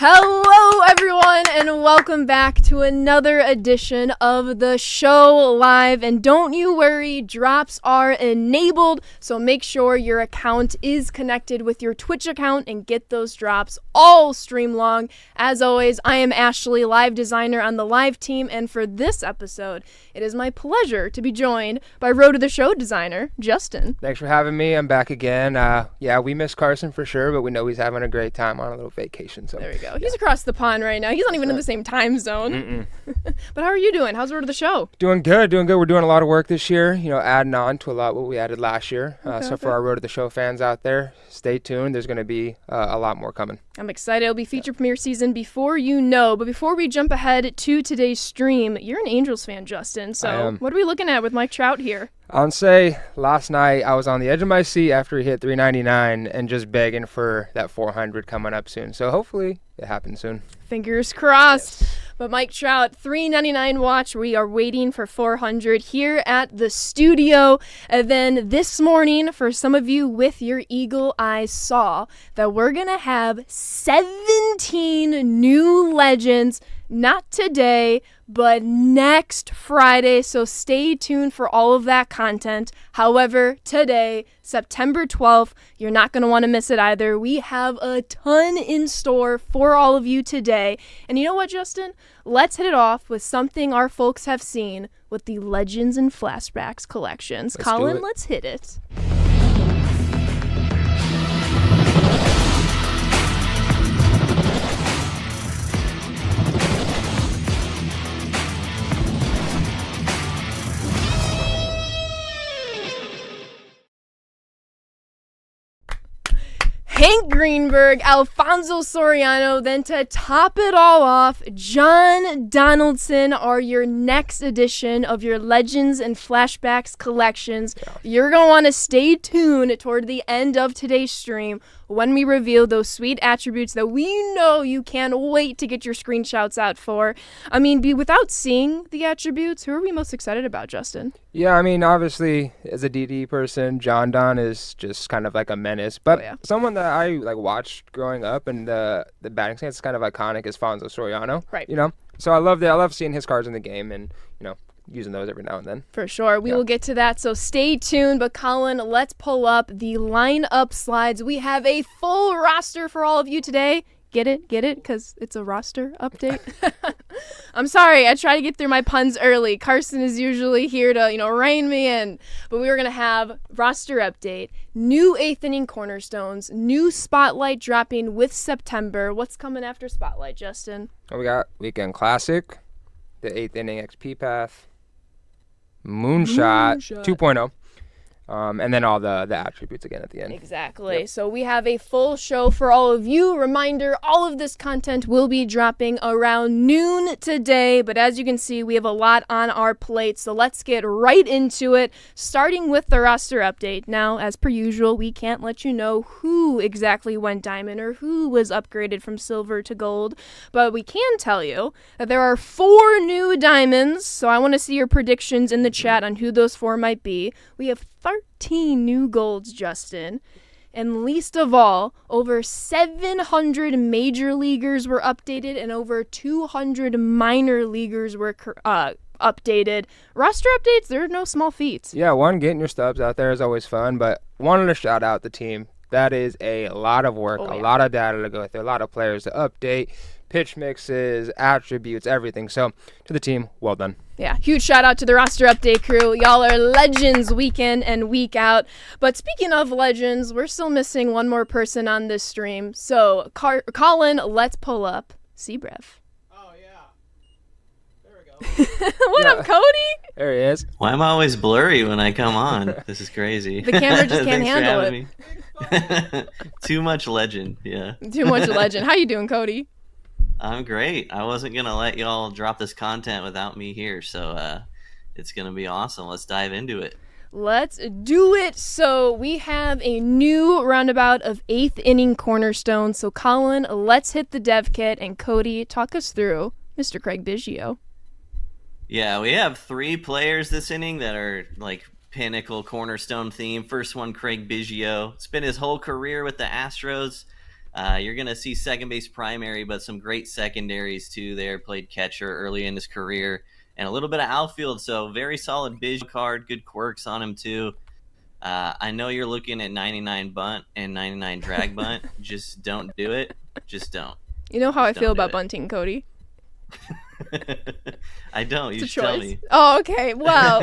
Hello, everyone, and welcome back to another edition of the show live. And don't you worry, drops are enabled, so make sure your account is connected with your Twitch account and get those drops all stream long. As always, I am Ashley, live designer on the live team, and for this episode, it is my pleasure to be joined by Road to the Show designer, Justin. Thanks for having me. I'm back again. We miss Carson for sure, but we know he's having a great time on a little vacation. So there we go. He's across the pond right now. He's not even in the same time zone. But how are you doing? How's Road to the Show? Doing good. We're doing a lot of work this year, adding on to a lot what we added last year. For our Road to the Show fans out there, stay tuned. There's going to be a lot more coming. I'm excited. It'll be feature premiere season before you know. But before we jump ahead to today's stream, you're an Angels fan, Justin. So what are we looking at with Mike Trout here? I'll say last night I was on the edge of my seat after he hit 399 and just begging for that 400 coming up soon. So hopefully it happens soon. Fingers crossed. Yes. But Mike Trout, 399 watch. We are waiting for 400 here at the studio. And then this morning, for some of you with your eagle eyes, saw that we're going to have 17 new legends. Not today, but next Friday, so stay tuned for all of that content. However, today, September 12th, you're not going to want to miss it either. We have a ton in store for all of you today. And you know what, Justin? Let's hit it off with something our folks have seen with the Legends and Flashbacks collections. Colin, let's hit it. Hank Greenberg, Alfonso Soriano, then to top it all off, John Donaldson are your next edition of your Legends and Flashbacks collections. Yeah. You're going to want to stay tuned toward the end of today's stream when we reveal those sweet attributes that we know you can't wait to get your screenshots out for. I mean, without seeing the attributes, who are we most excited about, Justin? Yeah, I mean, obviously, as a DD person, John Don is just kind of like a menace. But someone that I watched growing up, and the batting stance is kind of iconic, is Alfonso Soriano. Right. So I love that. I love seeing his cards in the game, and using those every now and then. For sure. We will get to that, so stay tuned. But Colin, let's pull up the lineup slides. We have a full roster for all of you today. Get it? Because it's a roster update. I'm sorry. I try to get through my puns early. Carson is usually here to, rein me in. But we were going to have roster update, new 8th inning cornerstones, new spotlight dropping with September. What's coming after spotlight, Justin? We got Weekend Classic, the 8th inning XP path, Moonshot 2.0. And then all the attributes again at the end. Exactly. Yep. So we have a full show for all of you. Reminder, all of this content will be dropping around noon today. But as you can see, we have a lot on our plate. So let's get right into it, starting with the roster update. Now, as per usual, we can't let you know who exactly went diamond or who was upgraded from silver to gold. But we can tell you that there are 4 new diamonds. So I want to see your predictions in the chat on who those 4 might be. We have 13 new golds, Justin. And least of all, over 700 major leaguers were updated and over 200 minor leaguers were updated. Roster updates, they're no small feats. Yeah, getting your stubs out there is always fun, but wanted to shout out the team. That is a lot of work, a lot of data to go through, a lot of players to update, pitch mixes, attributes, everything. So, to the team, well done. Yeah, huge shout out to the roster update crew. Y'all are legends week in and week out. But speaking of legends, we're still missing one more person on this stream. So, Colin, let's pull up Seabrev. Oh, yeah. There we go. What up, Cody? There he is. Why am I always blurry when I come on? This is crazy. The camera just can't handle it. Too much legend, yeah. Too much legend. How you doing, Cody? I'm great. I wasn't going to let y'all drop this content without me here, so it's going to be awesome. Let's dive into it. Let's do it. So we have a new roundabout of 8th inning cornerstone. So Colin, let's hit the dev kit, and Cody, talk us through Mr. Craig Biggio. Yeah, we have 3 players this inning that are like pinnacle cornerstone theme. First one, Craig Biggio. Spent his whole career with the Astros. You're going to see second base primary, but some great secondaries too there. Played catcher early in his career and a little bit of outfield. So very solid visual card, good quirks on him too. I know you're looking at 99 bunt and 99 drag bunt. Just don't do it. Just don't. You know how Just I feel don't do about it. bunting, Cody. I don't. You It's a should tell choice. me. Oh, okay. Wow.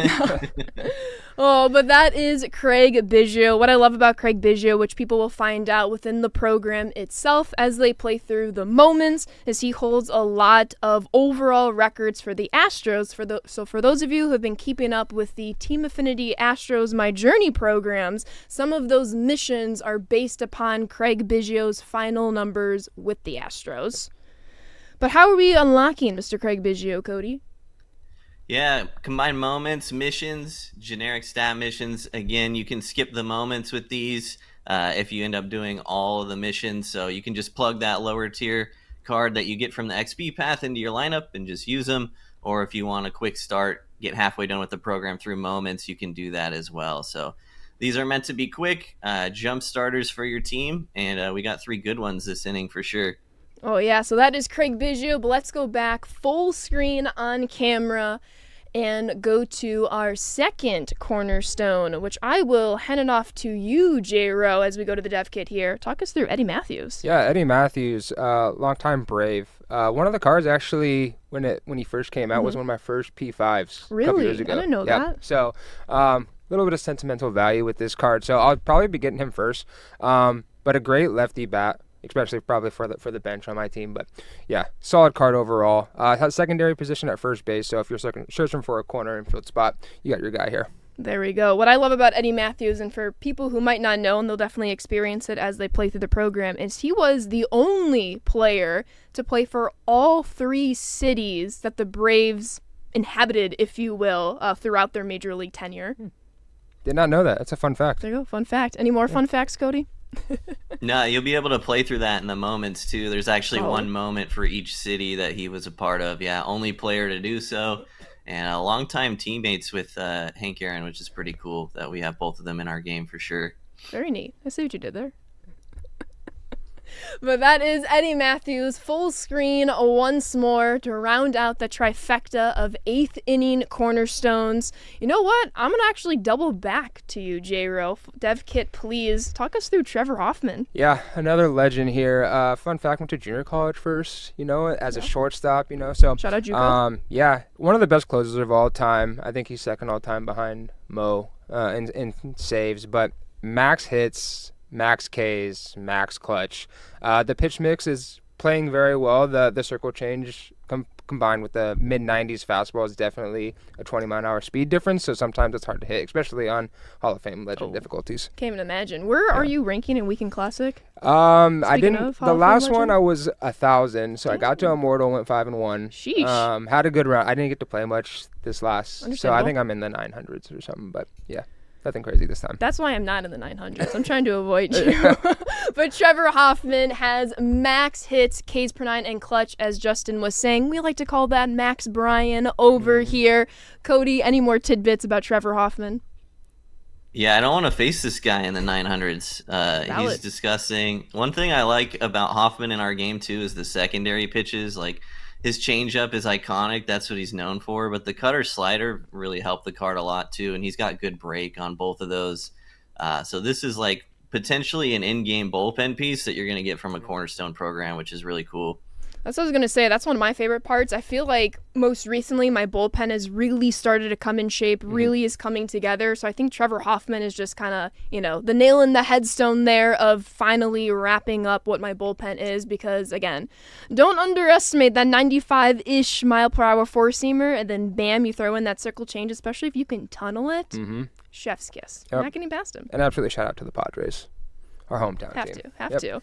Oh, but that is Craig Biggio. What I love about Craig Biggio, which people will find out within the program itself as they play through the moments, is he holds a lot of overall records for the Astros. So for those of you who have been keeping up with the Team Affinity Astros My Journey programs, some of those missions are based upon Craig Biggio's final numbers with the Astros. But how are we unlocking Mr. Craig Biggio, Cody? Yeah, combined moments, missions, generic stat missions. Again, you can skip the moments with these if you end up doing all of the missions. So you can just plug that lower tier card that you get from the XP path into your lineup and just use them. Or if you want a quick start, get halfway done with the program through moments, you can do that as well. So these are meant to be quick jump starters for your team. And we got 3 good ones this inning for sure. Oh, yeah, so that is Craig Biggio, but let's go back full screen on camera and go to our second cornerstone, which I will hand it off to you, J-Ro, as we go to the dev kit here. Talk us through Eddie Matthews. Yeah, Eddie Matthews, longtime Brave. One of the cards actually, when he first came out, was one of my first P5s a couple years Really? ago. I didn't know Yeah. that. So, a little bit of sentimental value with this card. So I'll probably be getting him first. But a great lefty bat, especially probably for the bench on my team. But yeah, solid card overall. Has secondary position at first base, so if you're searching for a corner infield spot, you got your guy here. There we go. What I love about Eddie Matthews, and for people who might not know, and they'll definitely experience it as they play through the program, is he was the only player to play for all 3 cities that the Braves inhabited, if you will, throughout their major league tenure. Did not know that. That's a fun fact. There you go. Fun fact. Any more fun facts, Cody? No, you'll be able to play through that in the moments too. There's actually Oh. one moment for each city that he was a part of. Yeah, only player to do so, and a longtime teammates with Hank Aaron, which is pretty cool that we have both of them in our game for sure. Very neat. I see what you did there. But that is Eddie Matthews full screen once more to round out the trifecta of 8th inning cornerstones. You know what? I'm going to actually double back to you, J-Ro. Dev Kit, please talk us through Trevor Hoffman. Yeah, another legend here. Fun fact, went to junior college first, as a shortstop, so. Shout out JUCO. Yeah, one of the best closers of all time. I think he's second all time behind Mo in saves, but max hits, max Ks, max clutch. The pitch mix is playing very well. The circle change combined with the mid-90s fastball is definitely a 20-mile-an-hour speed difference, so sometimes it's hard to hit, especially on Hall of Fame legend difficulties. Can't even imagine. Where are you ranking in Weekend Classic? I didn't. of Hall The of Fame last legend? one I was 1,000, so I got to Immortal, went 5-1. Sheesh. Had a good round. I didn't get to play much this last, so I Understandable. think I'm in the 900s or something. But yeah, nothing crazy this time. That's why I'm not in the 900s. I'm trying to avoid you. But Trevor Hoffman has max hits, Ks per 9, and clutch, as Justin was saying. We like to call that Max Bryan over here. Cody, any more tidbits about Trevor Hoffman? Yeah, I don't want to face this guy in the 900s. Valid. He's disgusting. One thing I like about Hoffman in our game too is the secondary pitches. Like his changeup is iconic. That's what he's known for. But the cutter slider really helped the card a lot too, and he's got good break on both of those. So this is like potentially an in-game bullpen piece that you're going to get from a Cornerstone program, which is really cool. That's what I was going to say. That's one of my favorite parts. I feel like most recently my bullpen has really started to come in shape, really is coming together. So I think Trevor Hoffman is just kind of, the nail in the headstone there of finally wrapping up what my bullpen is. Because, again, don't underestimate that 95-ish mile-per-hour four-seamer, and then bam, you throw in that circle change, especially if you can tunnel it. Chef's kiss. You're Yep. not getting past him. And absolutely shout out to the Padres, our hometown Have team. Have to.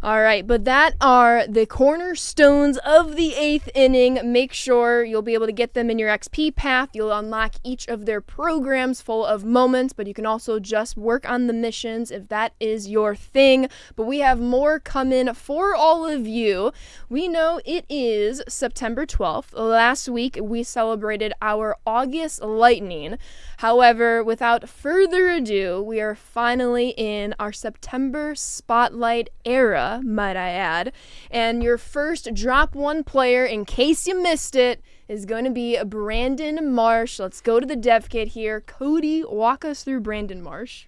All right, but that are the cornerstones of the 8th inning. Make sure you'll be able to get them in your XP path. You'll unlock each of their programs full of moments, but you can also just work on the missions if that is your thing. But we have more coming for all of you. We know it is September 12th. Last week, we celebrated our August Lightning. However, without further ado, we are finally in our September Spotlight era. era, might I add. And your first drop 1 player, in case you missed it, is going to be Brandon Marsh. Let's go to the dev kit here. Cody, walk us through Brandon Marsh.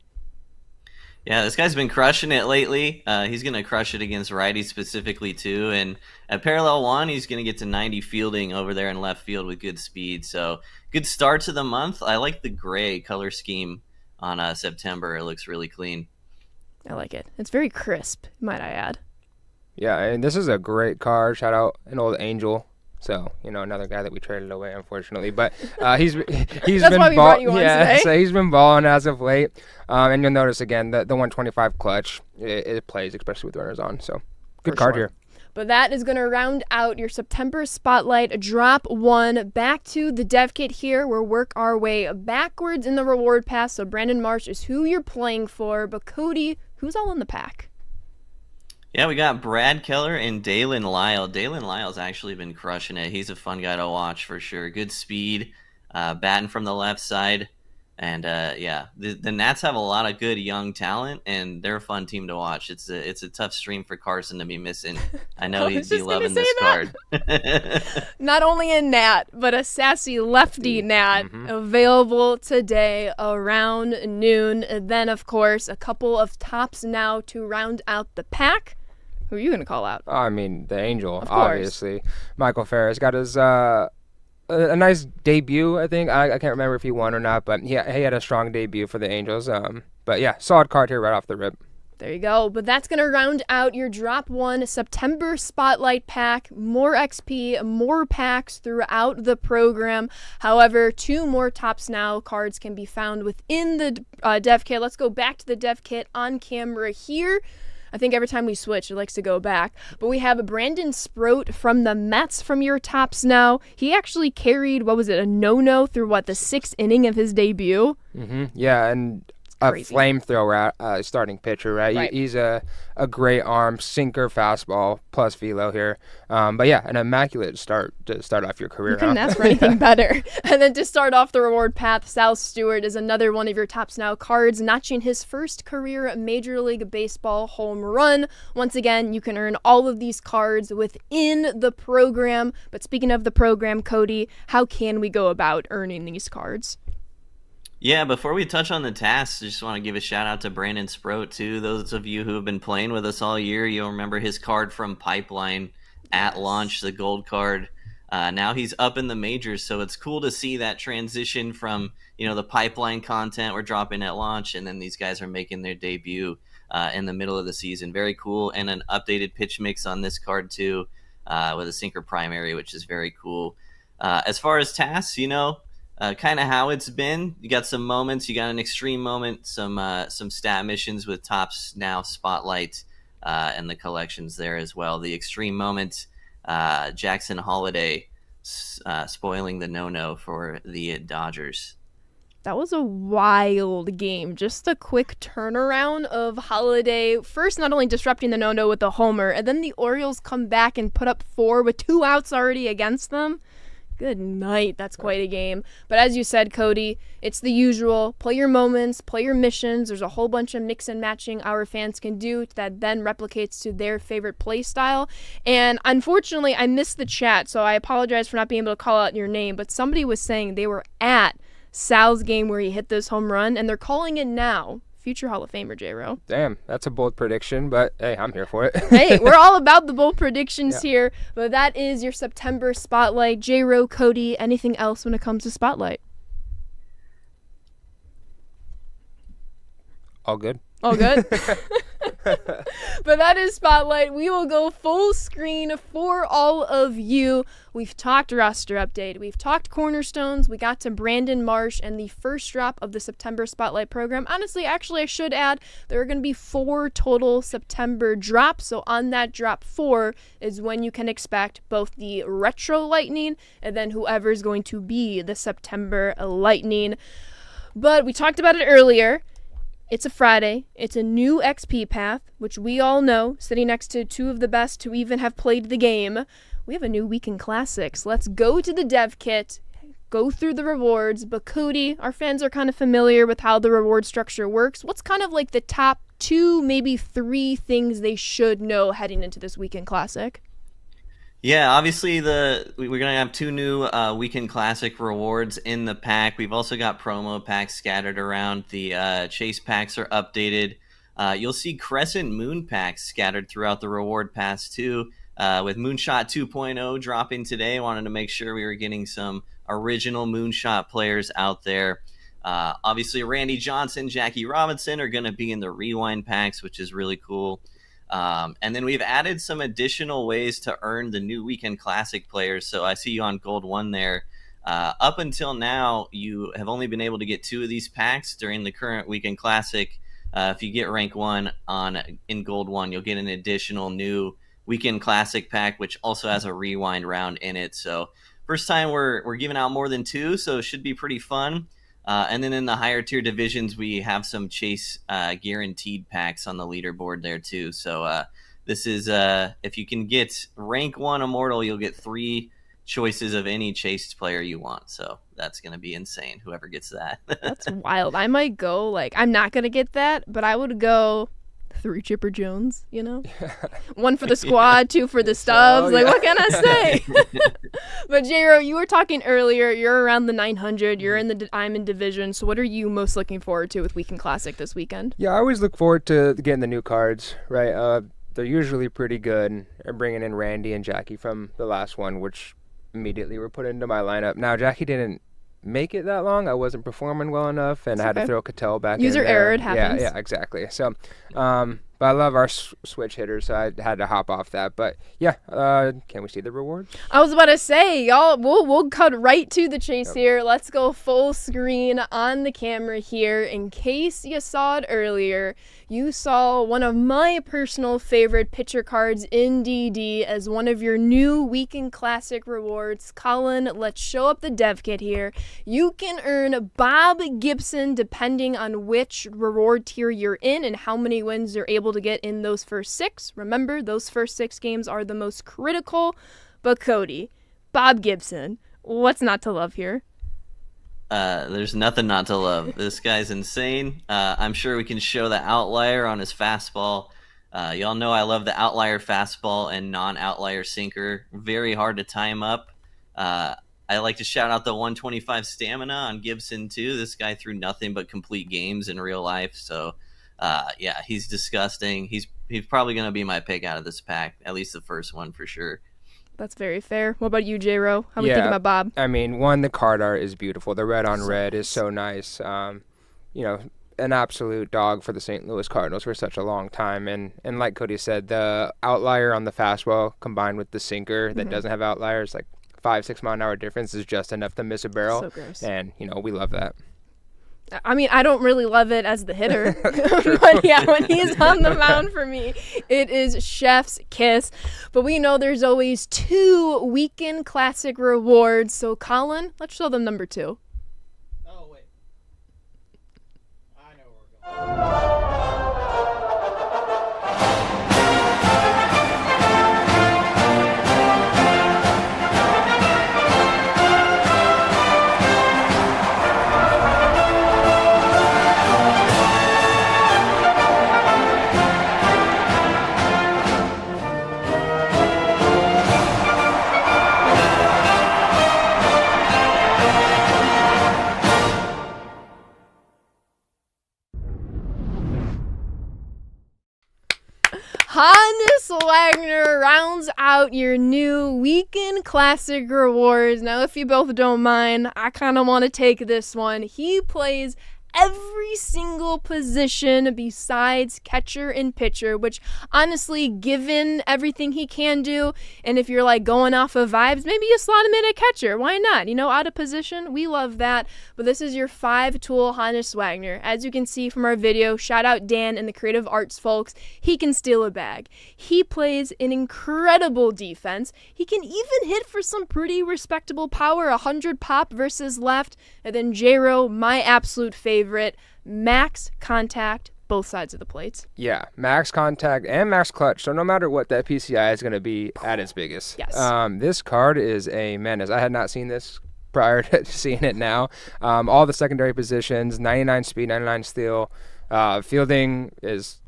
Yeah, this guy's been crushing it lately. He's going to crush it against righties specifically, too. And at Parallel 1, he's going to get to 90 fielding over there in left field with good speed. So good start to the month. I like the gray color scheme on September. It looks really clean. I like it. It's very crisp, might I add. Yeah, and this is a great card. Shout out an old Angel. So, another guy that we traded away, unfortunately. But he's That's been why we brought you on today. So he's been balling as of late. And you'll notice, again, the 125 clutch, it plays, especially with runners on. So, good card here. But that is going to round out your September Spotlight Drop 1. Back to the dev kit here. We'll work our way backwards in the reward path. So, Brandon Marsh is who you're playing for. But, Cody, who's all in the pack? Yeah, we got Brad Keller and Dalen Lyle. Dalen Lyle's actually been crushing it. He's a fun guy to watch for sure. Good speed, batting from the left side. And, the Nats have a lot of good young talent, and they're a fun team to watch. It's a tough stream for Carson to be missing. I know he'd be loving this card. Not only a Nat, but a sassy lefty Nat available today around noon. And then, of course, a couple of tops now to round out the pack. Who are you going to call out? I mean, the Angel, obviously. Michael Ferris got his a nice debut, I think. I can't remember if he won or not, but he had a strong debut for the Angels. But yeah, solid card here right off the rip. There you go. But that's going to round out your Drop 1 September Spotlight pack. More XP, more packs throughout the program. However, 2 more Tops Now cards can be found within the dev kit. Let's go back to the dev kit on camera here. I think every time we switch, it likes to go back. But we have Brandon Sproat from the Mets from your Tops Now. He actually carried, a no-no through, the 6th inning of his debut? Yeah, and a flamethrower starting pitcher, right? He's a great arm, sinker, fastball, plus velo here. But yeah, an immaculate start to start off your career. You couldn't ask for anything better. And then to start off the reward path, Sal Stewart is another one of your Tops Now cards, notching his first career Major League Baseball home run. Once again, you can earn all of these cards within the program. But speaking of the program, Cody, how can we go about earning these cards? Yeah, before we touch on the tasks, I just want to give a shout out to Brandon Sproat too. Those of you who have been playing with us all year, you'll remember his card from Pipeline at launch, the gold card. Now he's up in the majors, so it's cool to see that transition from the Pipeline content we're dropping at launch, and then these guys are making their debut in the middle of the season. Very cool, and an updated pitch mix on this card too, with a sinker primary, which is very cool. As far as tasks, kind of how it's been. You got some moments. You got an extreme moment, some stat missions with Tops Now Spotlight and the collections there as well. The extreme moment, Jackson Holiday spoiling the no-no for the Dodgers. That was a wild game. Just a quick turnaround of Holiday. First, not only disrupting the no-no with the homer, and then the Orioles come back and put up 4 with 2 outs already against them. Good night. That's quite a game. But as you said, Cody, it's the usual. Play your moments, play your missions. There's a whole bunch of mix and matching our fans can do that then replicates to their favorite play style. And unfortunately, I missed the chat, so I apologize for not being able to call out your name. But somebody was saying they were at Sal's game where he hit this home run, and they're calling it now. Future Hall of Famer, J-Ro. Damn, that's a bold prediction, but hey, I'm here for it. Hey, we're all about the bold predictions here, but that is your September Spotlight. J-Ro, Cody, anything else when it comes to Spotlight? All good. All good? But that is Spotlight. We will go full screen for all of you. We've talked roster update. We've talked cornerstones. We got to Brandon Marsh and the first drop of the September Spotlight program. Honestly, I should add, there are going to be 4 total September drops. So on that drop 4 is when you can expect both the Retro Lightning and then whoever's going to be the September Lightning. But we talked about it earlier. It's a Friday. It's a new XP path, which we all know, sitting next to 2 of the best who even have played the game. We have a new week in classics. Let's go to the dev kit. go through the rewards. But Cody, our fans are kind of familiar with how the reward structure works. What's kind of like the top 2, maybe 3 things they should know heading into this Weekend Classic? Yeah, obviously we're gonna have 2 new Weekend Classic rewards in the pack. We've also got promo packs scattered around. The chase packs are updated. You'll see Crescent Moon packs scattered throughout the reward pass too. With Moonshot 2.0 dropping today, wanted to make sure we were getting some original Moonshot players out there. Obviously, Randy Johnson, Jackie Robinson are going to be in the Rewind packs, which is really cool. And then we've added some additional ways to earn the new Weekend Classic players. So I see you on Gold 1 there. Up until now, you have only been able to get 2 of these packs during the current Weekend Classic. If you get rank 1 in Gold 1, you'll get an additional new Weekend Classic pack, which also has a rewind round in it. So first time we're giving out more than 2, so it should be pretty fun. And then in the higher tier divisions, we have some chase guaranteed packs on the leaderboard there too. So this is if you can get rank 1 Immortal, you'll get 3 choices of any chase player you want. So that's going to be insane, whoever gets that. That's wild. I might go, like, I'm not going to get that, but I would go 3 Chipper Jones, you know? 1 for the squad, 2 for the stubs. Like, what can I say? But, J-Ro, you were talking earlier. You're around the 900. You're in the Diamond Division. So what are you most looking forward to with Weekend Classic this weekend? Yeah, I always look forward to getting the new cards, right? They're usually pretty good. And bringing in Randy and Jackie from the last one, which immediately were put into my lineup. Now, Jackie didn't make it that long. I wasn't performing well enough, and I had to throw Cattell back in. User error, it happens. Yeah, exactly. So, but I love our switch hitters, so I had to hop off that. But yeah, can we see the reward? I was about to say, y'all, we'll cut right to the chase here. Let's go full screen on the camera here. In case you saw it earlier, you saw one of my personal favorite pitcher cards in DD as one of your new Weekend Classic rewards. Colin, let's show up the dev kit here. You can earn Bob Gibson depending on which reward tier you're in and how many wins you're able to get in those first 6. Remember, those first 6 games are the most critical. But Cody, Bob Gibson, what's not to love here? There's nothing not to love. This guy's insane. I'm sure we can show the outlier on his fastball. Y'all know I love the outlier fastball and non-outlier sinker. Very hard to time up. I like to shout out the 125 stamina on Gibson too. This guy threw nothing but complete games in real life. So yeah, he's disgusting. He's probably going to be my pick out of this pack, at least the first one for sure. That's very fair. What about you, J-Ro? How are we thinking about Bob? I mean, the card art is beautiful. The red on red is so nice. You know, an absolute dog for the St. Louis Cardinals for such a long time. And like Cody said, the outlier on the fastball combined with the sinker that doesn't have outliers, like 5-6 mile an hour difference is just enough to miss a barrel. So gross. And, you know, we love that. I mean, I don't really love it as the hitter, but yeah, when he's on the mound for me, it is chef's kiss. But we know there's always 2 Weekend Classic rewards. So, Colin, let's show them number 2. Oh, wait. I know where we're going. Hannes Wagner rounds out your new Weekend Classic rewards. Now, if you both don't mind, I kind of want to take this one. He plays every single position besides catcher and pitcher, which honestly, given everything he can do, and if you're like going off of vibes, maybe you slot him in at catcher. Why not? You know, out of position, we love that. But this is your 5-tool Hannes Wagner. As you can see from our video, shout out Dan and the Creative Arts folks, he can steal a bag. He plays an incredible defense. He can even hit for some pretty respectable power, 100 pop versus left. And then J-Ro, my absolute favorite, max contact, both sides of the plates. Yeah, max contact and max clutch. So no matter what, that PCI is going to be at its biggest. Yes. This card is a menace. I had not seen this prior to seeing it now. All the secondary positions, 99 speed, 99 steal. Fielding is,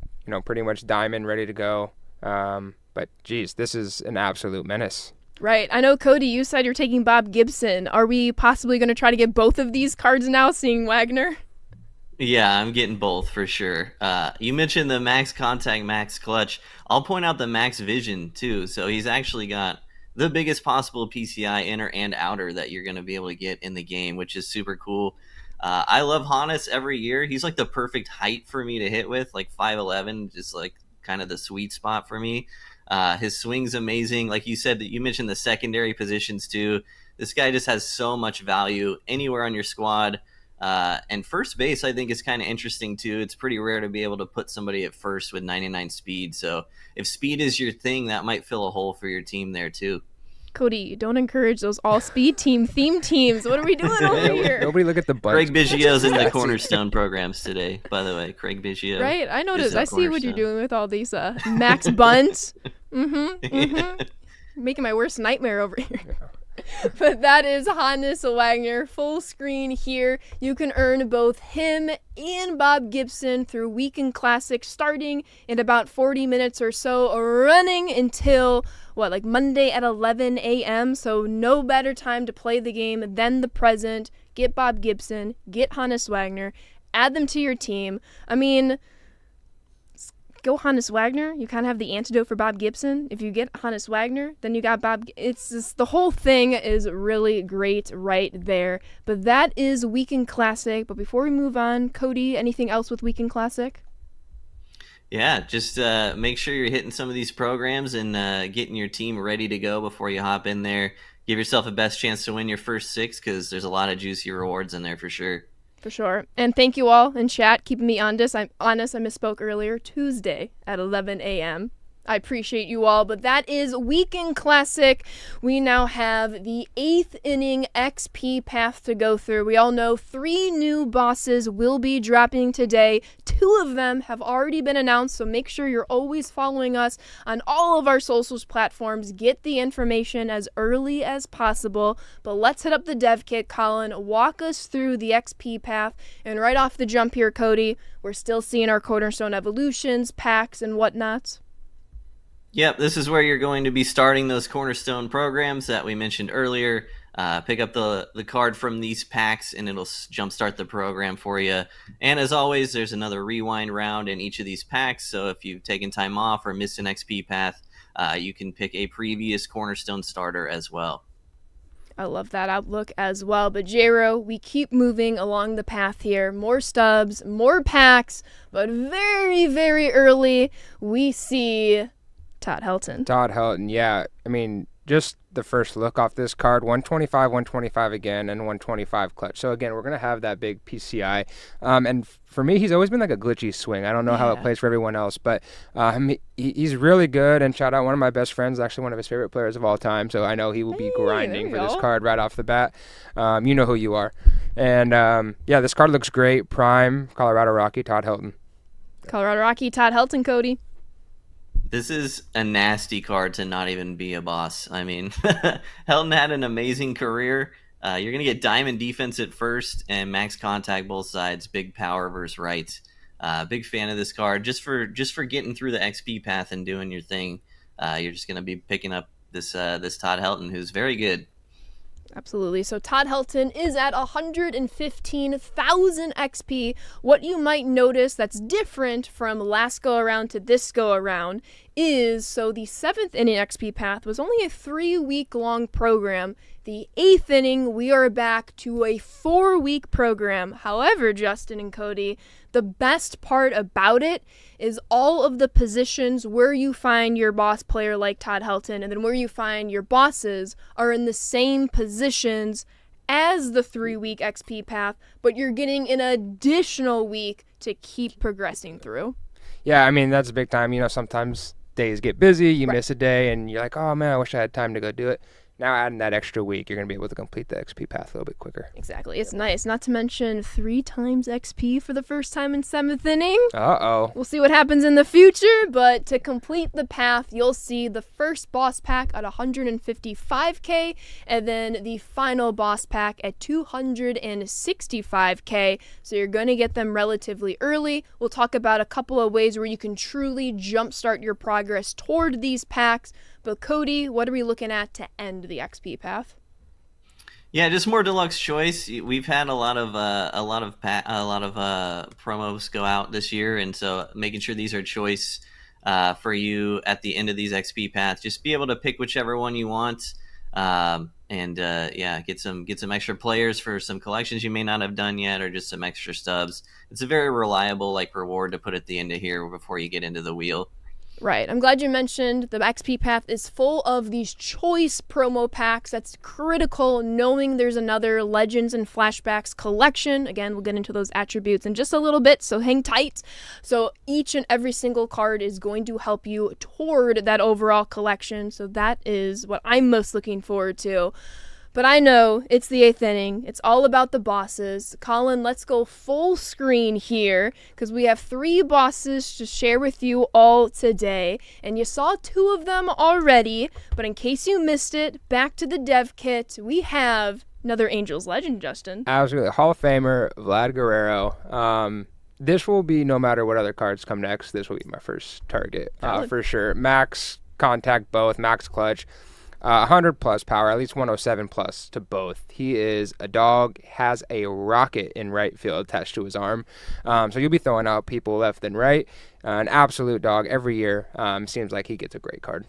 pretty much diamond, ready to go. But, geez, this is an absolute menace. Right. I know, Cody, you said you're taking Bob Gibson. Are we possibly going to try to get both of these cards now, seeing Wagner? Yeah, I'm getting both for sure. You mentioned the max contact, max clutch. I'll point out the max vision, too. So he's actually got the biggest possible PCI inner and outer that you're going to be able to get in the game, which is super cool. I love Hannes every year. He's like the perfect height for me to hit with, like 5'11", just like kind of the sweet spot for me. His swing's amazing. Like you said, you mentioned the secondary positions too. This guy just has so much value anywhere on your squad. And first base, I think, is kind of interesting too. It's pretty rare to be able to put somebody at first with 99 speed. So if speed is your thing, that might fill a hole for your team there too. Cody, don't encourage those all-speed theme teams. What are we doing over here? Nobody look at the buttons. Craig Biggio's in the cornerstone programs today, by the way. Craig Biggio. Right, I noticed. I see what you're doing with all these max bunts. Making my worst nightmare over here. But that is Hannes Wagner, full screen here. You can earn both him and Bob Gibson through Weekend Classic starting in about 40 minutes or so, running until, Monday at 11 a.m. So no better time to play the game than the present. Get Bob Gibson, get Hannes Wagner, add them to your team. I mean, go Hannes Wagner. You kind of have the antidote for Bob Gibson. If you get Hannes Wagner, then you got Bob. It's just, the whole thing is really great right there. But that is Weekend Classic. But before we move on, Cody, anything else with Weekend Classic? Yeah, just make sure you're hitting some of these programs and getting your team ready to go before you hop in there. Give yourself a best chance to win your first 6 because there's a lot of juicy rewards in there for sure. For sure. And thank you all in chat keeping me honest. I misspoke earlier. Tuesday at 11 a.m. I appreciate you all, but that is Weekend Classic. We now have the 8th inning XP path to go through. We all know 3 new bosses will be dropping today. 2 of them have already been announced, so make sure you're always following us on all of our socials platforms. Get the information as early as possible. But let's hit up the dev kit, Colin. Walk us through the XP path. And right off the jump here, Cody, we're still seeing our Cornerstone evolutions, packs, and whatnot. Yep, this is where you're going to be starting those cornerstone programs that we mentioned earlier. Pick up the card from these packs and it'll jumpstart the program for you. And as always, there's another rewind round in each of these packs. So if you've taken time off or missed an XP path, you can pick a previous cornerstone starter as well. I love that outlook as well. But J-Ro, we keep moving along the path here. More stubs, more packs, but very, very early we see Todd Helton, yeah. I mean, just the first look off this card, 125, 125 again, and 125 clutch. So again, we're going to have that big PCI. And for me, he's always been like a glitchy swing. I don't know how it plays for everyone else, but he's really good. And shout out one of my best friends, actually one of his favorite players of all time. So I know he will be grinding for this card right off the bat. You know who you are. And this card looks great. Prime, Colorado Rocky, Todd Helton. Colorado Rocky, Todd Helton, Cody. This is a nasty card to not even be a boss. I mean, Helton had an amazing career. You're going to get diamond defense at first and max contact both sides, big power versus right. Big fan of this card. Just for getting through the XP path and doing your thing, you're just going to be picking up this Todd Helton, who's very good. Absolutely. So Todd Helton is at 115,000 XP. What you might notice that's different from last go around to this go around is, so the 7th inning XP path was only a 3-week long program. The 8th inning, we are back to a 4-week program. However, Justin and Cody, the best part about it is all of the positions where you find your boss player like Todd Helton, and then where you find your bosses are in the same positions as the 3-week XP path, but you're getting an additional week to keep progressing through. Yeah, I mean, that's a big time. You know, sometimes days get busy, you miss a day, and you're like, oh man, I wish I had time to go do it. Now adding that extra week, you're going to be able to complete the XP path a little bit quicker. Exactly. It's nice. Not to mention 3 times XP for the first time in 7th inning. Uh-oh. We'll see what happens in the future, but to complete the path, you'll see the first boss pack at 155k, and then the final boss pack at 265k. So you're going to get them relatively early. We'll talk about a couple of ways where you can truly jumpstart your progress toward these packs. But Cody, what are we looking at to end the XP path? Yeah, just more deluxe choice. We've had a lot of promos go out this year, and so making sure these are choice for you at the end of these XP paths. Just be able to pick whichever one you want, and get some extra players for some collections you may not have done yet, or just some extra stubs. It's a very reliable reward to put at the end of here before you get into the wheel. Right. I'm glad you mentioned the XP path is full of these choice promo packs. That's critical, knowing there's another Legends and Flashbacks collection. Again, we'll get into those attributes in just a little bit, so hang tight. So each and every single card is going to help you toward that overall collection. So that is what I'm most looking forward to. But I know it's the 8th inning. It's all about the bosses. Colin, let's go full screen here because we have 3 bosses to share with you all today. And you saw 2 of them already, but in case you missed it, back to the dev kit, we have another Angels legend, Justin. Absolutely. Hall of Famer, Vlad Guerrero. This will be, no matter what other cards come next, this will be my first target for sure. Max contact both, max clutch. 100 plus power, at least 107 plus to both. He is a dog, has a rocket in right field attached to his arm. So you'll be throwing out people left and right. An absolute dog every year. Seems like he gets a great card.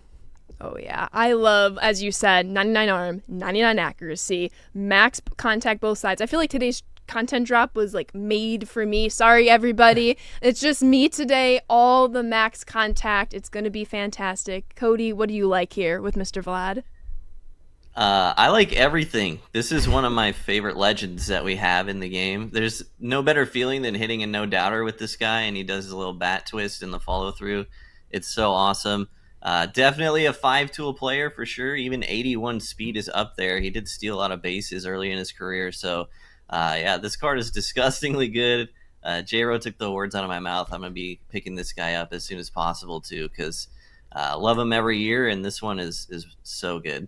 Oh, yeah. I love, as you said, 99 arm, 99 accuracy, max contact both sides. I feel like today's content drop was made for me. Sorry, everybody. It's just me today. All the max contact. It's going to be fantastic. Cody, what do you like here with Mr. Vlad? I like everything. This is one of my favorite legends that we have in the game. There's no better feeling than hitting a no doubter with this guy, and he does a little bat twist in the follow through. It's so awesome. Definitely a 5-tool player for sure. Even 81 speed is up there. He did steal a lot of bases early in his career, so this card is disgustingly good. J-Ro took the words out of my mouth. I'm going to be picking this guy up as soon as possible, too, because I love him every year, and this one is so good.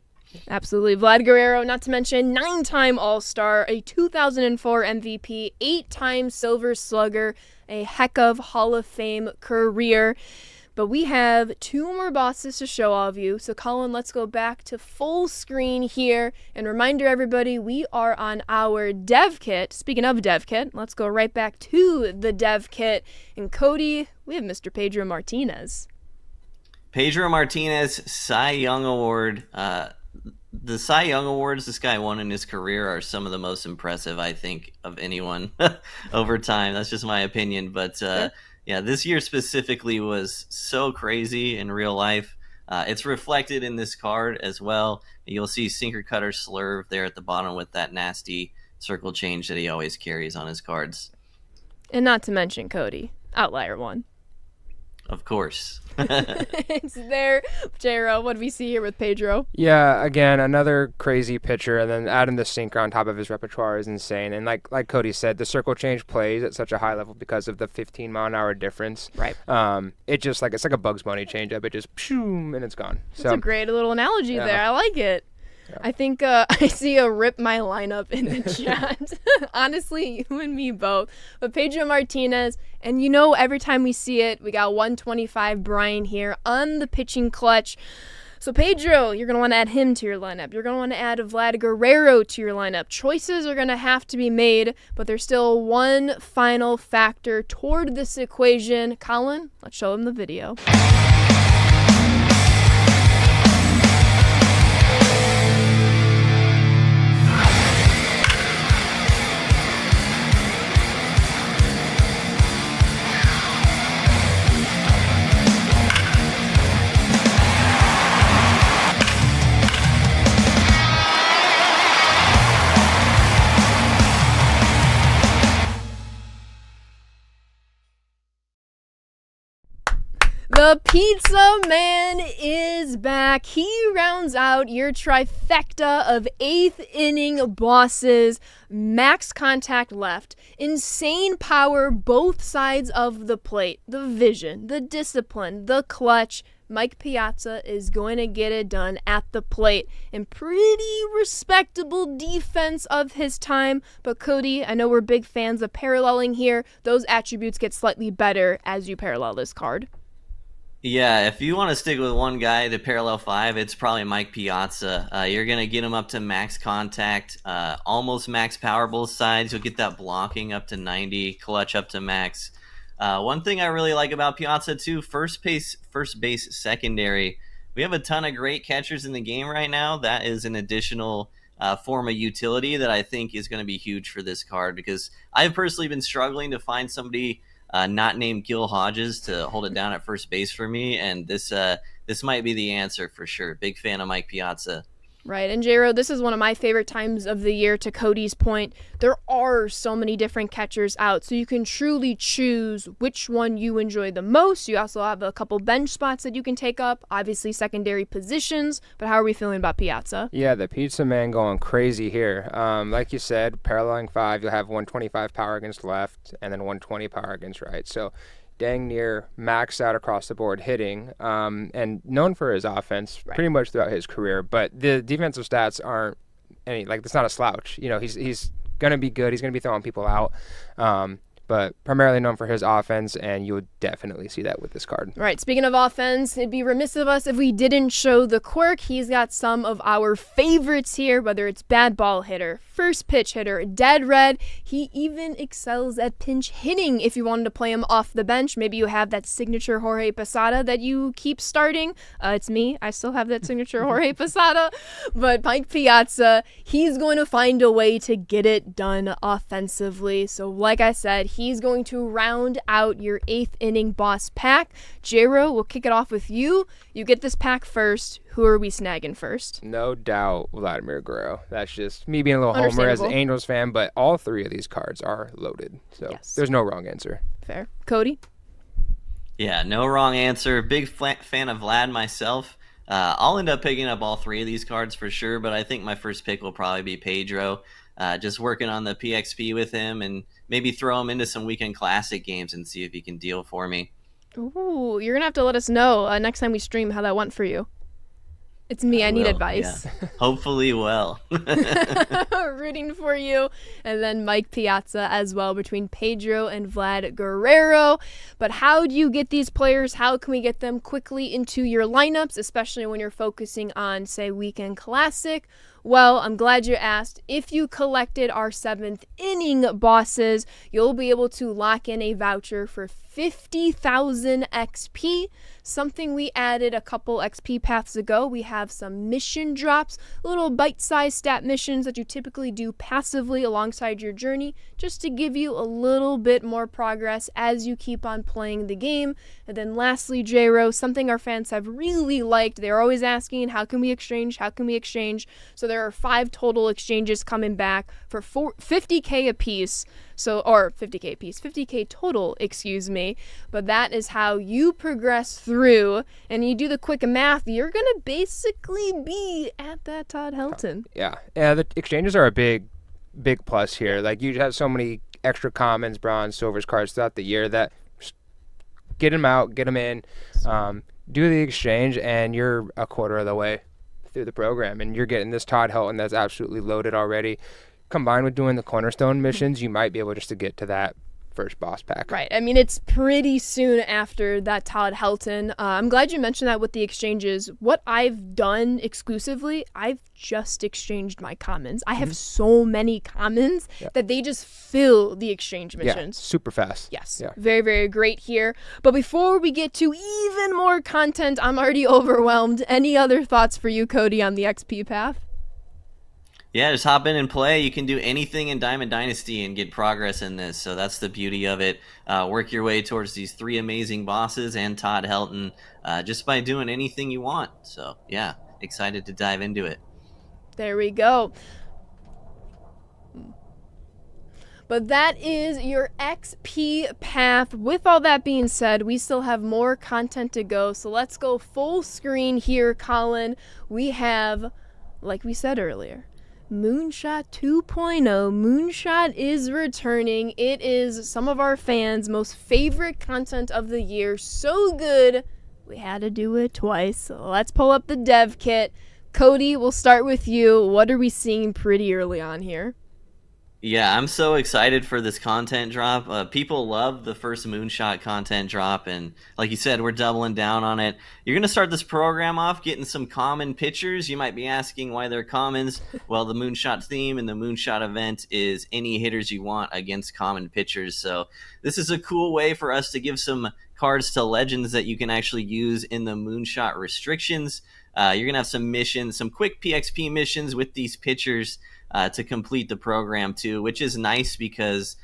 Absolutely. Vlad Guerrero, not to mention 9-time All-Star, a 2004 MVP, 8-time Silver Slugger, a heck of Hall of Fame career. But we have 2 more bosses to show all of you. So, Colin, let's go back to full screen here. And reminder, everybody, we are on our dev kit. Speaking of dev kit, let's go right back to the dev kit. And, Cody, we have Mr. Pedro Martinez. Pedro Martinez, Cy Young Award. The Cy Young Awards this guy won in his career are some of the most impressive, I think, of anyone over time. That's just my opinion. But, this year specifically was so crazy in real life. It's reflected in this card as well. You'll see Sinker Cutter Slurve there at the bottom with that nasty circle change that he always carries on his cards. And not to mention Cody, Outlier 1. Of course. It's there. J-Ro, what do we see here with Pedro? Yeah, again, another crazy pitcher, and then adding the sinker on top of his repertoire is insane. And like Cody said, the circle change plays at such a high level because of the 15-mile-an-hour difference. Right. It just it's like a Bugs Bunny changeup. It just pshoom, and it's gone. That's a great little analogy there. I like it. Yeah. I think I see a rip my lineup in the chat. Honestly, you and me both. But Pedro Martinez, and every time we see it, we got 125 Brian here on the pitching clutch. So Pedro, you're going to want to add him to your lineup. You're going to want to add Vlad Guerrero to your lineup. Choices are going to have to be made, but there's still one final factor toward this equation. Colin, let's show him the video. The Pizza Man is back. He rounds out your trifecta of 8th inning bosses. Max contact left. Insane power both sides of the plate. The vision, the discipline, the clutch. Mike Piazza is going to get it done at the plate. And pretty respectable defense of his time. But Cody, I know we're big fans of paralleling here. Those attributes get slightly better as you parallel this card. Yeah, if you want to stick with one guy to parallel 5, it's probably Mike Piazza. You're going to get him up to max contact, almost max power both sides. You'll get that blocking up to 90, clutch up to max. One thing I really like about Piazza too, first base, secondary. We have a ton of great catchers in the game right now. That is an additional form of utility that I think is going to be huge for this card, because I've personally been struggling to find somebody not named Gil Hodges to hold it down at first base for me, and this might be the answer for sure. Big fan of Mike Piazza. Right, and J-Ro, this is one of my favorite times of the year. To Cody's point, there are so many different catchers out, so you can truly choose which one you enjoy the most. You also have a couple bench spots that you can take up, obviously secondary positions, but how are we feeling about Piazza? Yeah, the Pizza Man going crazy here. Like you said, paralleling 5, you'll have 125 power against left and then 120 power against right. So dang near maxed out across the board hitting, and known for his offense pretty much throughout his career. But the defensive stats aren't any, like, it's not a slouch. You know, he's going to be good. He's going to be throwing people out. But primarily known for his offense, and you would definitely see that with this card. Right, speaking of offense, it'd be remiss of us if we didn't show the quirk. He's got some of our favorites here, whether it's bad ball hitter, first pitch hitter, dead red. He even excels at pinch hitting if you wanted to play him off the bench. Maybe you have that signature Jorge Posada that you keep starting. It's me. I still have that signature Jorge Posada. But Mike Piazza, he's going to find a way to get it done offensively. So like I said, he's going to round out your 8th inning boss pack. J-Ro, we'll kick it off with you. You get this pack first. Who are we snagging first? No doubt Vladimir Guerrero. That's just me being a little homer as an Angels fan, but all 3 of these cards are loaded. So There's no wrong answer. Fair. Cody? Yeah, no wrong answer. Big fan of Vlad myself. I'll end up picking up all 3 of these cards for sure, but I think my first pick will probably be Pedro. Just working on the PXP with him and maybe throw him into some weekend classic games and see if he can deal for me. Ooh, you're going to have to let us know next time we stream how that went for you. It's me. I need advice. Yeah. Hopefully well. Rooting for you. And then Mike Piazza as well, between Pedro and Vlad Guerrero. But how do you get these players? How can we get them quickly into your lineups, especially when you're focusing on, say, Weekend Classic? Well, I'm glad you asked. If you collected our 7th inning bosses, you'll be able to lock in a voucher for 50,000 XP, something we added a couple XP paths ago. We have some mission drops, little bite-sized stat missions that you typically do passively alongside your journey, just to give you a little bit more progress as you keep on playing the game. And then lastly, J-Ro, something our fans have really liked. They're always asking, how can we exchange? How can we exchange? So there are 5 total exchanges coming back for 50K apiece. Or 50K apiece, 50K total, excuse me. But that is how you progress through, and you do the quick math, you're going to basically be at that Todd Helton. Yeah, the exchanges are a big plus here. Like, you have so many extra commons, bronze, silvers cards throughout the year that get them out, get them in, do the exchange, and you're a quarter of the way through the program, and you're getting this Todd Helton that's absolutely loaded already. Combined with doing the cornerstone missions, you might be able just to get to that first boss pack. Right. I mean, it's pretty soon after that Todd Helton. I'm glad you mentioned that with the exchanges. What I've done exclusively, I've just exchanged my commons. I have so many commons that they just fill the exchange missions. Yeah, super fast. Yes. Yeah. Very, very great here. But before we get to even more content, I'm already overwhelmed. Any other thoughts for you, Cody, on the XP path? Yeah, just hop in and play. You can do anything in Diamond Dynasty and get progress in this. So that's the beauty of it. Work your way towards these 3 amazing bosses and Todd Helton just by doing anything you want. So, yeah, excited to dive into it. There we go. But that is your XP path. With all that being said, we still have more content to go. So let's go full screen here, Colin. We have, like we said earlier, Moonshot 2.0. Moonshot is returning. It is some of our fans' most favorite content of the year. So good, we had to do it twice. So let's pull up the dev kit. Cody, we'll start with you. What are we seeing pretty early on here? Yeah, I'm so excited for this content drop. People love the first Moonshot content drop, and like you said, we're doubling down on it. You're going to start this program off getting some common pitchers. You might be asking why they're commons. Well, the Moonshot theme and the Moonshot event is any hitters you want against common pitchers. So this is a cool way for us to give some cards to legends that you can actually use in the Moonshot restrictions. You're going to have some missions, some quick PXP missions with these pitchers to complete the program too, which is nice because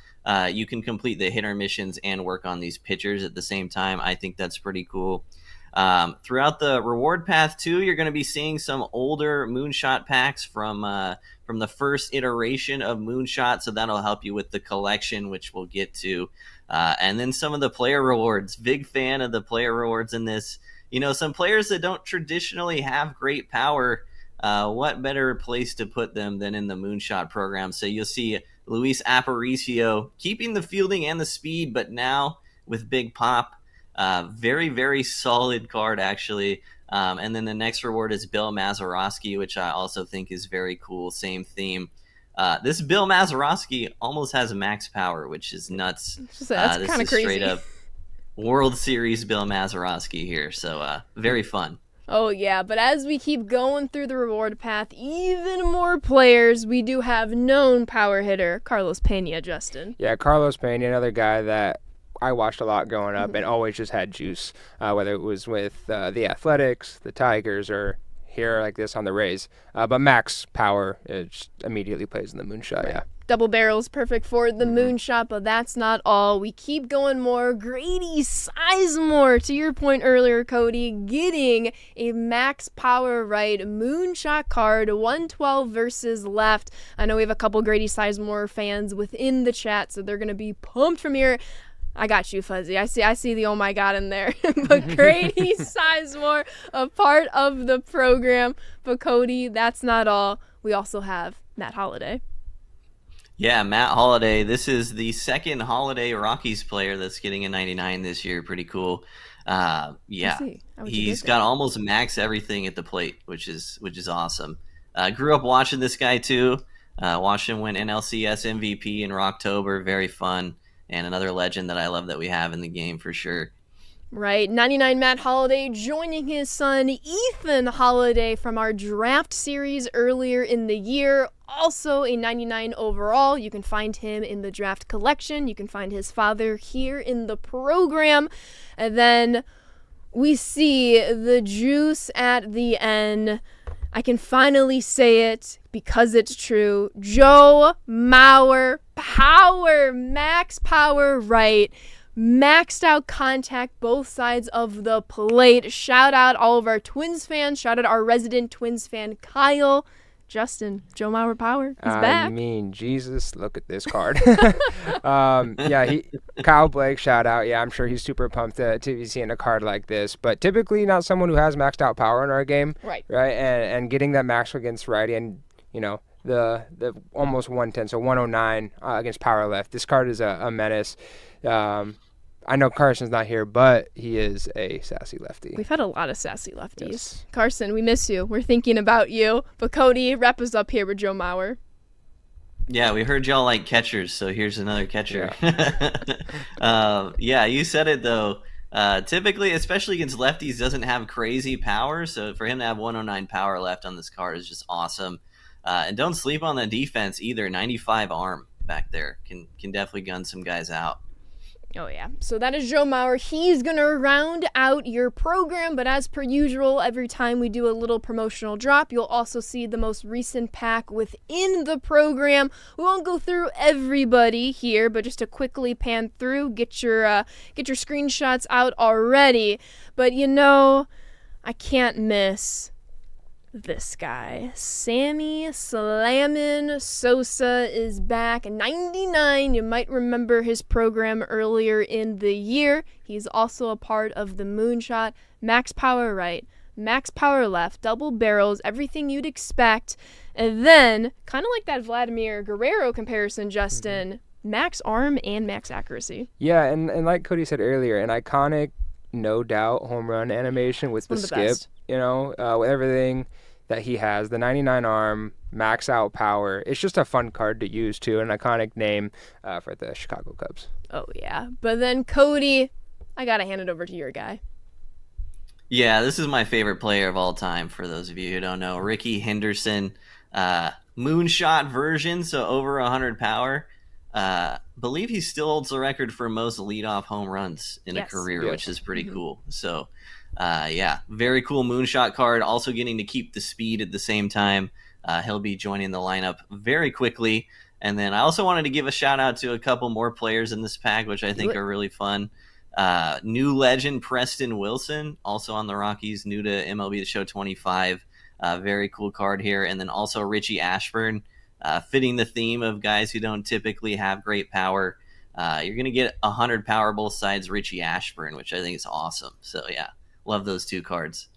you can complete the hitter missions and work on these pitchers at the same time. I think that's pretty cool. Throughout the reward path too, you're going to be seeing some older Moonshot packs from the first iteration of Moonshot, so that'll help you with the collection, which we'll get to. And then some of the player rewards. Big fan of the player rewards in this. You know, some players that don't traditionally have great power, what better place to put them than in the Moonshot program? So you'll see Luis Aparicio keeping the fielding and the speed, but now with Big Pop. Very, very solid card, actually. And then the next reward is Bill Mazeroski, which I also think is very cool. Same theme. This Bill Mazeroski almost has max power, which is nuts. That's kind of crazy. Straight up World Series Bill Mazeroski here. So very fun. Oh, yeah, but as we keep going through the reward path, even more players, we do have known power hitter Carlos Pena, Justin. Yeah, Carlos Pena, another guy that I watched a lot growing up and always just had juice, whether it was with the Athletics, the Tigers, or here like this on the Rays. But max power, it just immediately plays in the Moonshot, Right. yeah. Double barrels, perfect for the Moonshot, but that's not all. We keep going more. Grady Sizemore, to your point earlier, Cody, getting a max power right Moonshot card, 112 versus left. I know we have a couple Grady Sizemore fans within the chat, so they're going to be pumped from here. I got you, Fuzzy. I see the oh my god in there. But Grady Sizemore, a part of the program. But Cody, that's not all. We also have Matt Holliday. Yeah, Matt Holliday. This is the second Holliday Rockies player that's getting a 99 this year. Pretty cool. Yeah, he's got almost max everything at the plate, which is awesome. Grew up watching this guy too. Watched him win NLCS MVP in Rocktober. Very fun, and another legend that I love that we have in the game for sure. Right, 99 Matt Holliday joining his son Ethan Holliday from our draft series earlier in the year. Also a 99 overall. You can find him in the draft collection. You can find his father here in the program. And then we see the juice at the end. I can finally say it because it's true. Joe Mauer, power, max power right. Maxed out contact both sides of the plate. Shout out all of our Twins fans. Shout out our resident Twins fan, Kyle. Justin, Joe Mauer Power is back. I mean, Jesus, look at this card. Kyle Blake, shout out. Yeah, I'm sure he's super pumped to be seeing a card like this. But typically not someone who has maxed out power in our game. Right. And getting that max against righty and, you know, the almost 110, so 109 against power left. This card is a menace. I know Carson's not here, but he is a sassy lefty. We've had a lot of sassy lefties. Yes. Carson, we miss you. We're thinking about you. But Cody, wrap us up here with Joe Mauer. Yeah, we heard y'all like catchers, so here's another catcher. Yeah, you said it though. Typically, especially against lefties, doesn't have crazy power, so for him to have 109 power left on this card is just awesome. And don't sleep on the defense either. 95 arm back there can definitely gun some guys out. Oh, yeah. So that is Joe Mauer. He's going to round out your program, but as per usual, every time we do a little promotional drop, you'll also see the most recent pack within the program. We won't go through everybody here, but just to quickly pan through, get your screenshots out already. But, you know, I can't miss this guy. Sammy Slammin' Sosa is back. 99. You might remember his program earlier in the year. He's also a part of the Moonshot. Max power right, max power left, double barrels, everything you'd expect. And then, kind of like that Vladimir Guerrero comparison, Justin, max arm and max accuracy. Yeah, and like Cody said earlier, an iconic, no doubt, home run animation with the skip. Best. You know, with everything that he has, the 99 arm, max out power. It's just a fun card to use too, an iconic name for the Chicago Cubs. Oh yeah, but then Cody, I gotta hand it over to your guy. Yeah, this is my favorite player of all time, for those of you who don't know. Ricky Henderson, Moonshot version, so over 100 power. Believe he still holds the record for most leadoff home runs in a career, which is pretty cool. So, yeah, very cool Moonshot card. Also getting to keep the speed at the same time. He'll be joining the lineup very quickly. And then I also wanted to give a shout out to a couple more players in this pack, which I think are really fun. New legend Preston Wilson, also on the Rockies, new to MLB The Show 25. Very cool card here. And then also Richie Ashburn, fitting the theme of guys who don't typically have great power. You're going to get 100 power both sides Richie Ashburn, which I think is awesome. So, yeah, love those two cards.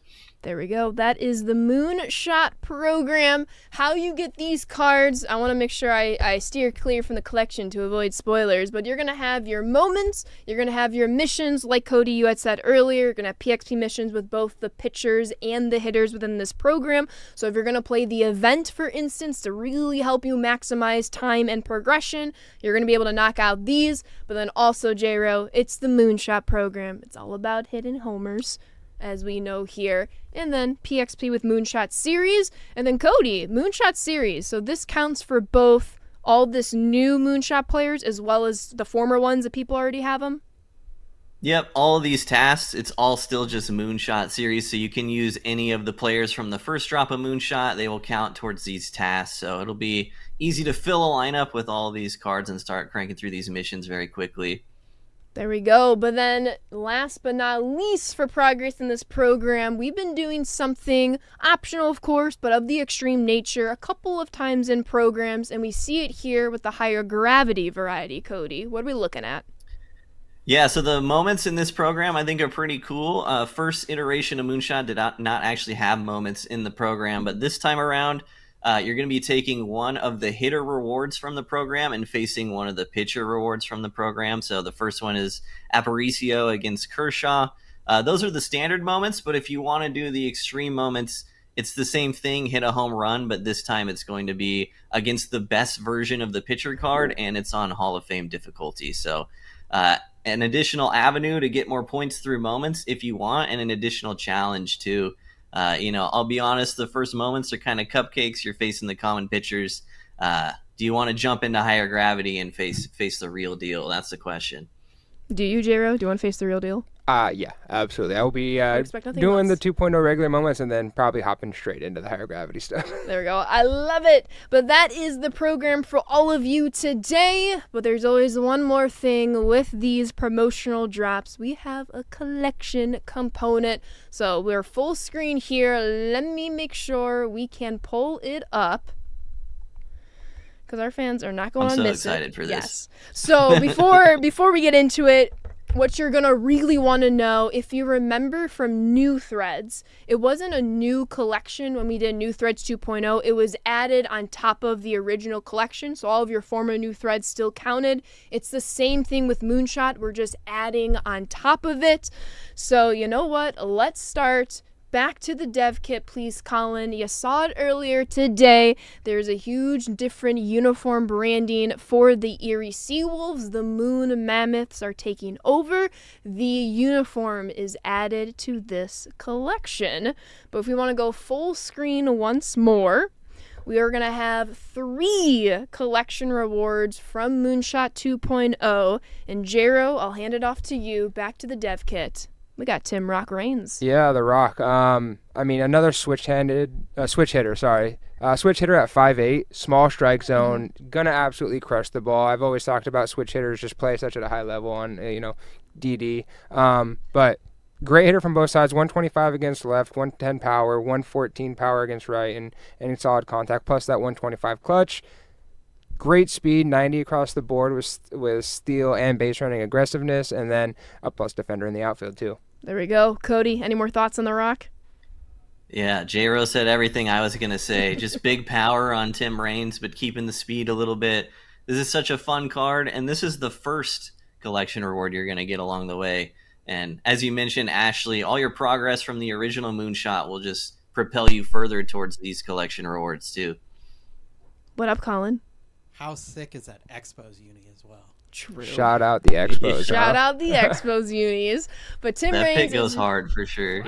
There we go. That is the Moonshot program. How you get these cards, I want to make sure I steer clear from the collection to avoid spoilers, but you're going to have your moments, you're going to have your missions, like Cody, you had said earlier. You're going to have PXP missions with both the pitchers and the hitters within this program. So if you're going to play the event, for instance, to really help you maximize time and progression, you're going to be able to knock out these. But then also, J-Ro, it's the Moonshot program. It's all about hitting homers, as we know here. And then PXP with Moonshot Series. And then Cody, Moonshot Series. So this counts for both all this new Moonshot players as well as the former ones that people already have them? Yep, all of these tasks, it's all still just Moonshot Series, so you can use any of the players from the first drop of Moonshot. They will count towards these tasks, so it'll be easy to fill a lineup with all these cards and start cranking through these missions very quickly. There we go. But then last but not least for progress in this program, we've been doing something optional, of course, but of the extreme nature a couple of times in programs, and we see it here with the higher gravity variety, Cody. What are we looking at? Yeah, so the moments in this program I think are pretty cool. First iteration of Moonshot did not actually have moments in the program, but this time around, you're going to be taking one of the hitter rewards from the program and facing one of the pitcher rewards from the program. So the first one is Aparicio against Kershaw. Those are the standard moments, but if you want to do the extreme moments, it's the same thing, hit a home run, but this time it's going to be against the best version of the pitcher card, and it's on Hall of Fame difficulty. So an additional avenue to get more points through moments if you want, and an additional challenge too. I'll be honest, the first moments are kind of cupcakes. You're facing the common pitchers. Do you want to jump into higher gravity and face the real deal? That's the question. Do you, J-Ro? Do you want to face the real deal? Yeah, absolutely. I will be doing the 2.0 regular moments and then probably hopping straight into the higher gravity stuff. There we go. I love it. But that is the program for all of you today. But there's always one more thing with these promotional drops. We have a collection component. So we're full screen here. Let me make sure we can pull it up, because our fans are not going to miss it. I'm so excited for this. Yes. So before we get into it, what you're going to really want to know, if you remember from New Threads, it wasn't a new collection when we did New Threads 2.0. It was added on top of the original collection, so all of your former New Threads still counted. It's the same thing with Moonshot. We're just adding on top of it. So you know what? Let's start. Back to the dev kit, please, Colin. You saw it earlier today. There's a huge different uniform branding for the Erie Seawolves. The Moon Mammoths are taking over. The uniform is added to this collection. But if we want to go full screen once more, we are going to have 3 collection rewards from Moonshot 2.0. And J-Ro, I'll hand it off to you. Back to the dev kit. We got Tim Rock Reigns. Yeah, the Rock. Another switch hitter, Switch hitter at 5'8", small strike zone, gonna absolutely crush the ball. I've always talked about switch hitters just play such at a high level on, DD. But Great hitter from both sides, 125 against left, 110 power, 114 power against right, and any solid contact, plus that 125 clutch. Great speed, 90 across the board with steal and base running aggressiveness, and then a plus defender in the outfield too. There we go. Cody, any more thoughts on the Rock? Yeah, J-Ro said everything I was going to say. Just big power on Tim Raines, but keeping the speed a little bit. This is such a fun card, and this is the first collection reward you're going to get along the way. And as you mentioned, Ashley, all your progress from the original Moonshot will just propel you further towards these collection rewards too. What up, Colin? How sick is that Expos uni as well? True. Shout out the Expos. Shout out the Expos unis. But Tim That Raines pick goes hard for sure.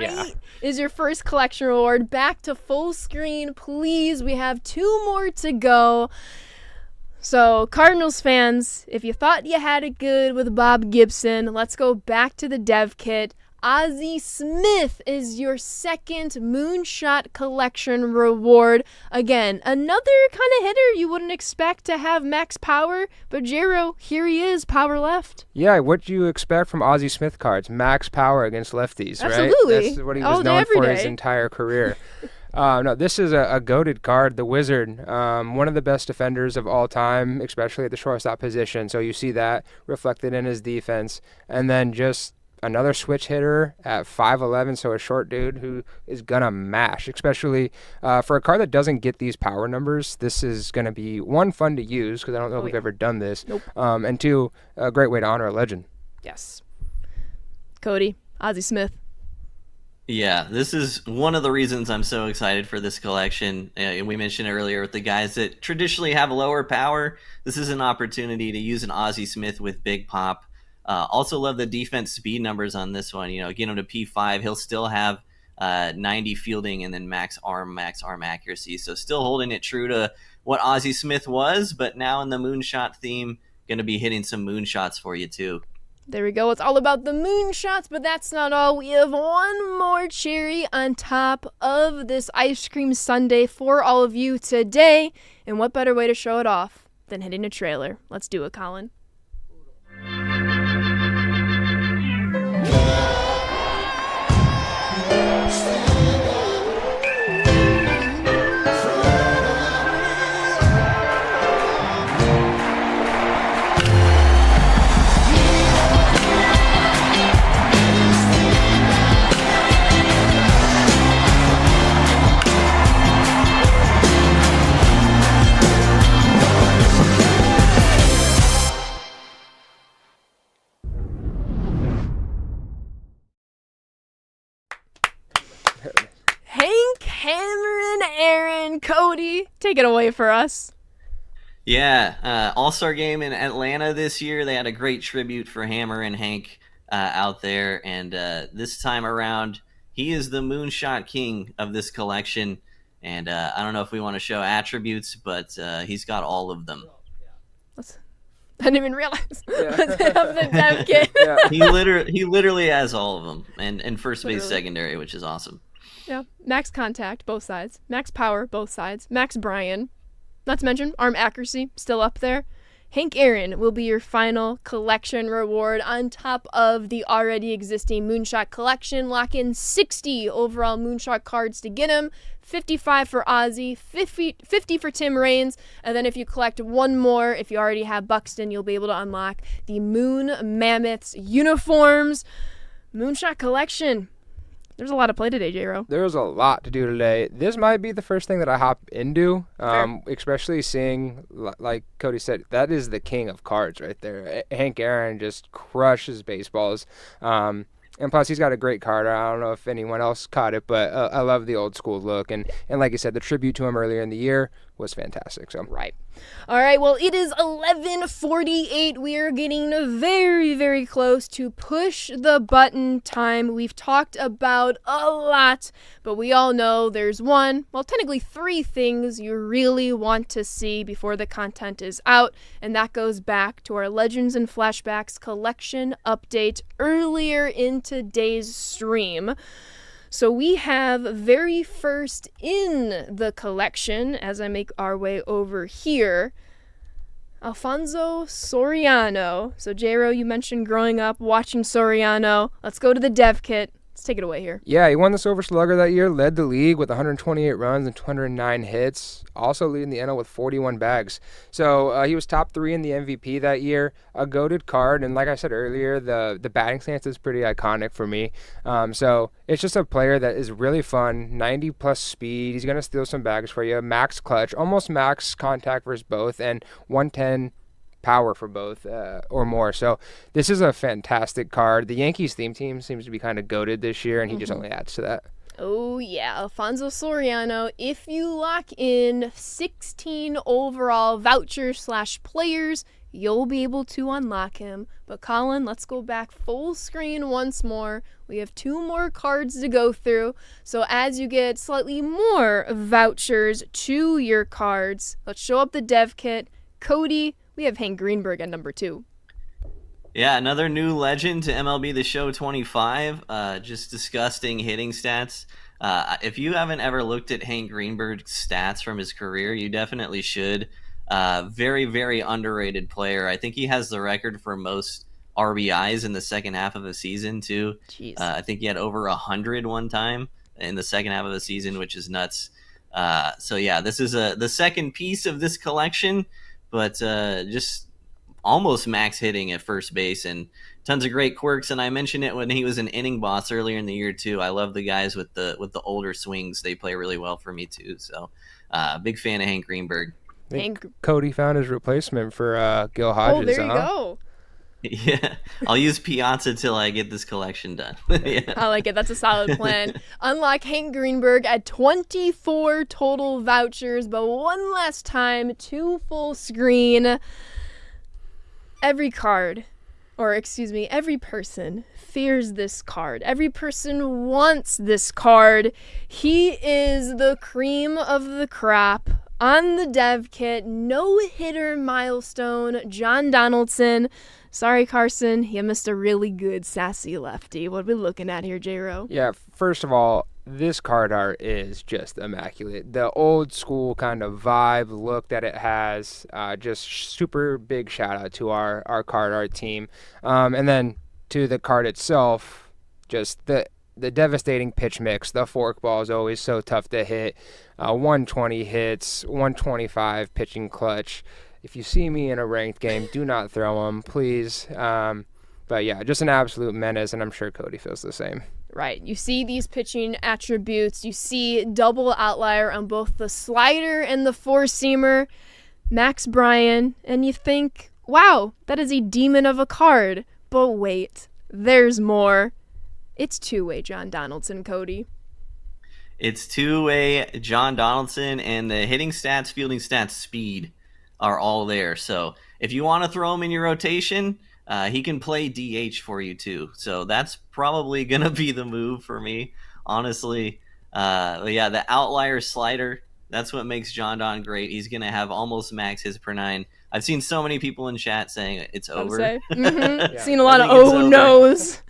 is your first collection reward. Back to full screen, please. We have 2 more to go. So, Cardinals fans, if you thought you had it good with Bob Gibson, let's go back to the dev kit. Ozzie Smith is your second Moonshot collection reward. Again, another kind of hitter you wouldn't expect to have max power, but J-Ro, here he is, power left. Yeah, what do you expect from Ozzie Smith cards? Max power against lefties, right? Absolutely. That's what he was known for his entire career. No, this is a goated card, the Wizard. One of the best defenders of all time, especially at the shortstop position. So you see that reflected in his defense. And then just another switch hitter at 5'11", so a short dude who is going to mash, especially for a card that doesn't get these power numbers. This is going to be, 1, fun to use because I don't know if we've ever done this. Nope. And 2, a great way to honor a legend. Yes. Cody, Ozzie Smith. Yeah, this is one of the reasons I'm so excited for this collection. We mentioned earlier with the guys that traditionally have lower power, this is an opportunity to use an Ozzie Smith with big pop. Also love the defense speed numbers on this one. You know, get him to P5, he'll still have 90 fielding and then max arm accuracy. So still holding it true to what Ozzie Smith was, but now in the Moonshot theme, going to be hitting some moonshots for you too. There we go. It's all about the moonshots, but that's not all. We have one more cherry on top of this ice cream sundae for all of you today. And what better way to show it off than hitting a trailer? Let's do it, Colin. Hank, Hammer, and Aaron. Cody, take it away for us. Yeah, All-Star Game in Atlanta this year. They had a great tribute for Hammer and Hank out there. And this time around, he is the Moonshot King of this collection. And I don't know if we want to show attributes, but he's got all of them. I didn't even realize. Let's hit up the dev kit. Yeah. He literally has all of them. And first base secondary, which is awesome. Yeah, max contact, both sides. Max power, both sides. Max Bryan. Not to mention, arm accuracy, still up there. Hank Aaron will be your final collection reward on top of the already existing Moonshot collection. Lock in 60 overall Moonshot cards to get him. 55 for Ozzie, 50 for Tim Raines, and then if you collect one more, if you already have Buxton, you'll be able to unlock the Moon Mammoths uniforms. Moonshot collection. There's a lot to play today, J-Ro. There's a lot to do today. This might be the first thing that I hop into, especially seeing, like Cody said, that is the king of cards right there. Hank Aaron just crushes baseballs. And plus, he's got a great card. I don't know if anyone else caught it, but I love the old school look. And like you said, the tribute to him earlier in the year was fantastic. So right. All right, well, it is 11:48. We are getting very, very close to push the button time. We've talked about a lot, but we all know there's technically 3 things you really want to see before the content is out, and that goes back to our Legends and Flashbacks collection update earlier in today's stream. So we have very first in the collection, as I make our way over here, Alfonso Soriano. So J-Ro, you mentioned growing up watching Soriano. Let's go to the dev kit. Let's take it away here. Yeah, he won the Silver Slugger that year, led the league with 128 runs and 209 hits, also leading the NL with 41 bags. So he was top 3 in the MVP that year, a goated card, and like I said earlier, the batting stance is pretty iconic for me. So it's just a player that is really fun, 90-plus speed. He's going to steal some bags for you, max clutch, almost max contact versus both, and 110 power for both or more. So this is a fantastic card. The Yankees theme team seems to be kind of goated this year, and he just only adds to that. Oh, yeah. Alfonso Soriano, if you lock in 16 overall vouchers/players, you'll be able to unlock him. But Colin, let's go back full screen once more. We have 2 more cards to go through. So as you get slightly more vouchers to your cards, let's show up the dev kit. Cody, we have Hank Greenberg at number 2. Yeah, another new legend to MLB The Show 25. Just disgusting hitting stats. If you haven't ever looked at Hank Greenberg's stats from his career, you definitely should. Very, very underrated player. I think he has the record for most RBIs in the second half of a season, too. I think he had over 100 one time in the second half of the season, which is nuts. So, yeah, this is the second piece of this collection. But just almost max hitting at first base and tons of great quirks. And I mentioned it when he was an inning boss earlier in the year too. I love the guys with the older swings. They play really well for me too. So big fan of Hank Greenberg. Cody found his replacement for Gil Hodges. Oh, there you go. Yeah, I'll use Piazza till I get this collection done. Yeah. I like it. That's a solid plan. Unlock Hank Greenberg at 24 total vouchers, but one last time, 2 full screen. Every person fears this card. Every person wants this card. He is the cream of the crop. On the dev kit, no-hitter milestone, John Donaldson. Sorry, Carson, you missed a really good sassy lefty. What are we looking at here, J-Ro? Yeah, first of all, this card art is just immaculate. The old school kind of vibe, look that it has, just super big shout out to our card art team. And then to the card itself, just the devastating pitch mix. The forkball is always so tough to hit. 120 hits, 125 pitching clutch. If you see me in a ranked game, do not throw them, please. But yeah, just an absolute menace, and I'm sure Cody feels the same. Right. You see these pitching attributes. You see double outlier on both the slider and the four-seamer, Max Bryan, and you think, wow, that is a demon of a card. But wait, there's more. It's two-way John Donaldson, Cody. It's two-way John Donaldson, and the hitting stats, fielding stats, speed are all there. So if you want to throw him in your rotation, he can play DH for you too. So that's probably going to be the move for me, honestly. But yeah, the outlier slider, that's what makes John Don great. He's going to have almost max his per 9. I've seen so many people in chat saying it's over. Yeah. Seen a lot of oh no's.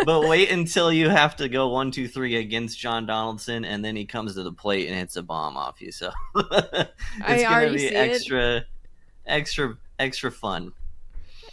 But wait until you have to go 1, 2, 3 against John Donaldson, and then he comes to the plate and hits a bomb off you. So it's going to be extra fun.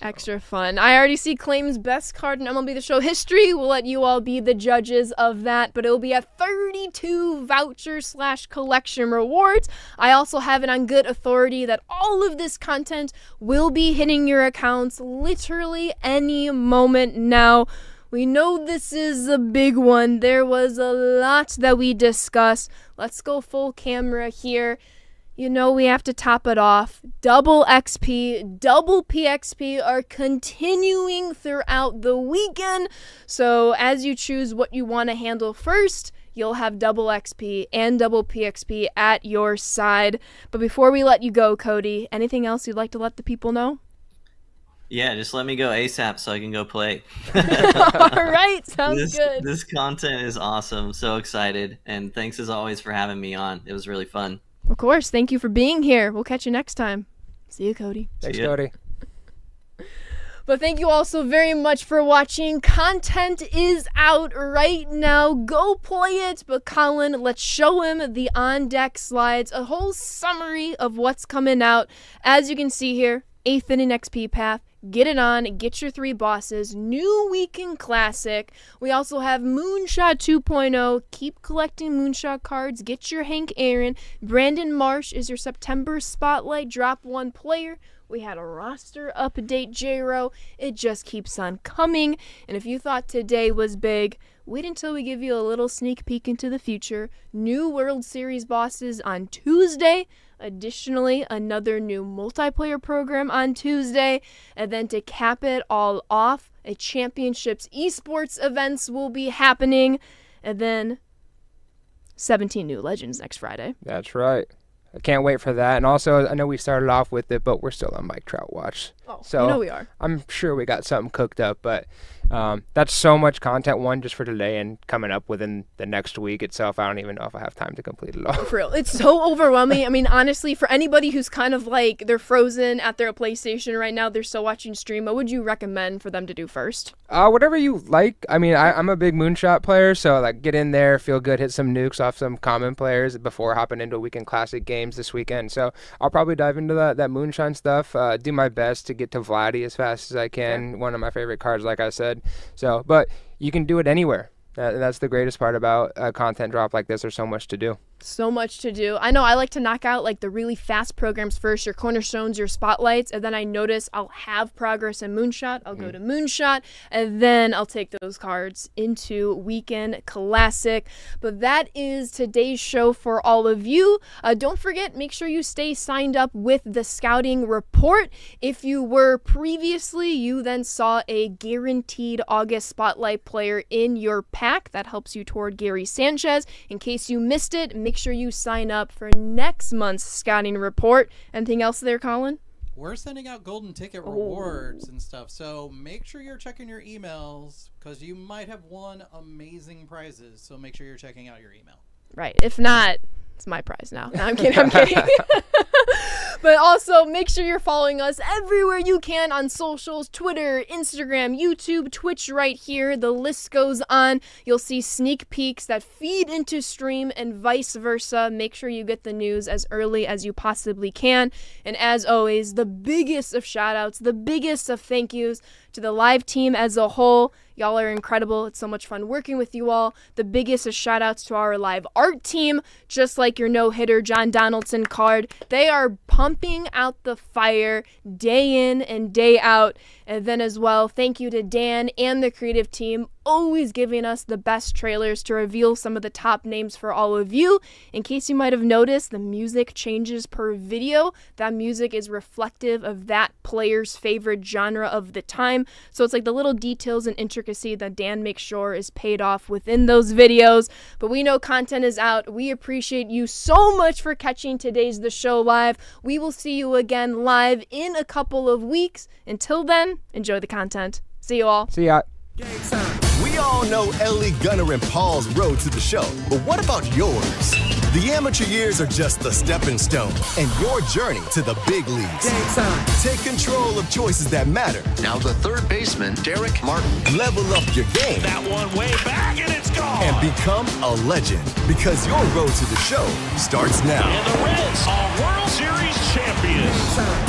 Extra fun. I already see Claim's best card in MLB The Show history. We'll let you all be the judges of that, but it'll be at 32 voucher/collection rewards. I also have it on good authority that all of this content will be hitting your accounts literally any moment now. We know this is a big one. There was a lot that we discussed. Let's go full camera here. You know we have to top it off. Double XP, double PXP are continuing throughout the weekend. So as you choose what you want to handle first, you'll have double XP and double PXP at your side. But before we let you go, Cody, anything else you'd like to let the people know? Yeah, just let me go ASAP so I can go play. All right, sounds good. This content is awesome. So excited. And thanks as always for having me on. It was really fun. Of course. Thank you for being here. We'll catch you next time. See you, Cody. Thanks, Cody. But thank you all so very much for watching. Content is out right now. Go play it. But Colin, let's show him the on-deck slides, a whole summary of what's coming out. As you can see here, 8th inning XP path, Get it on, get your 3 bosses. New Weekend Classic. We also have Moonshot 2.0. Keep collecting Moonshot cards. Get your Hank Aaron. Brandon Marsh is your September Spotlight. Drop 1 player. We had a roster update, J-Ro. It just keeps on coming. And if you thought today was big, wait until we give you a little sneak peek into the future. New World Series bosses on Tuesday. Additionally, another new multiplayer program on Tuesday. And then to cap it all off, a championships esports events will be happening. And then 17 new legends next Friday. That's right. I can't wait for that. And also, I know we started off with it, but we're still on Mike Trout watch. Oh, so you know we are. I'm sure we got something cooked up, but that's so much content, one, just for today and coming up within the next week itself. I don't even know if I have time to complete it all. For real. It's so overwhelming. I mean, honestly, for anybody who's kind of like, they're frozen at their PlayStation right now, they're still watching stream, what would you recommend for them to do first? Whatever you like. I mean, I'm a big Moonshot player, so like get in there, feel good, hit some nukes off some common players before hopping into Weekend Classic games this weekend. So I'll probably dive into that Moonshot stuff, do my best to get to Vladdy as fast as I can. Yeah. One of my favorite cards, like I said. So, but you can do it anywhere. That's the greatest part about a content drop like this. There's so much to do. So much to do. I know I like to knock out like the really fast programs first, your cornerstones, your spotlights, and then I notice I'll have progress in Moonshot. I'll go to Moonshot, and then I'll take those cards into Weekend Classic. But that is today's show for all of you. Don't forget, make sure you stay signed up with the scouting report. If you were previously, you then saw a guaranteed August spotlight player in your pack. That helps you toward Gary Sanchez. In case you missed it, make sure you sign up for next month's scouting report. Anything else there, Colin? We're sending out golden ticket rewards and stuff, so make sure you're checking your emails because you might have won amazing prizes. So make sure you're checking out your email. Right. If not, it's my prize now. No, I'm kidding. I'm kidding. But also, make sure you're following us everywhere you can on socials, Twitter, Instagram, YouTube, Twitch right here. The list goes on. You'll see sneak peeks that feed into stream and vice versa. Make sure you get the news as early as you possibly can. And as always, the biggest of shout-outs, the biggest of thank yous to the live team as a whole. Y'all are incredible. It's so much fun working with you all. The biggest of shout-outs to our live art team, just like your no-hitter John Donaldson card. They are pumping out the fire day in and day out. And then as well, thank you to Dan and the creative team, always giving us the best trailers to reveal some of the top names for all of you. In case you might have noticed, the music changes per video. That music is reflective of that player's favorite genre of the time. So it's like the little details and intricacy that Dan makes sure is paid off within those videos. But we know content is out. We appreciate you so much for catching today's The Show live. We will see you again live in a couple of weeks. Until then, enjoy the content. See you all. See ya. We all know Ellie, Gunnar, and Paul's road to the show, but what about yours? The amateur years are just the stepping stone, and your journey to the big leagues. Take control of choices that matter. Now the third baseman, Derek Martin. Level up your game. That one way back, and it's gone. And become a legend, because your road to the show starts now. And the Reds are World Series champions.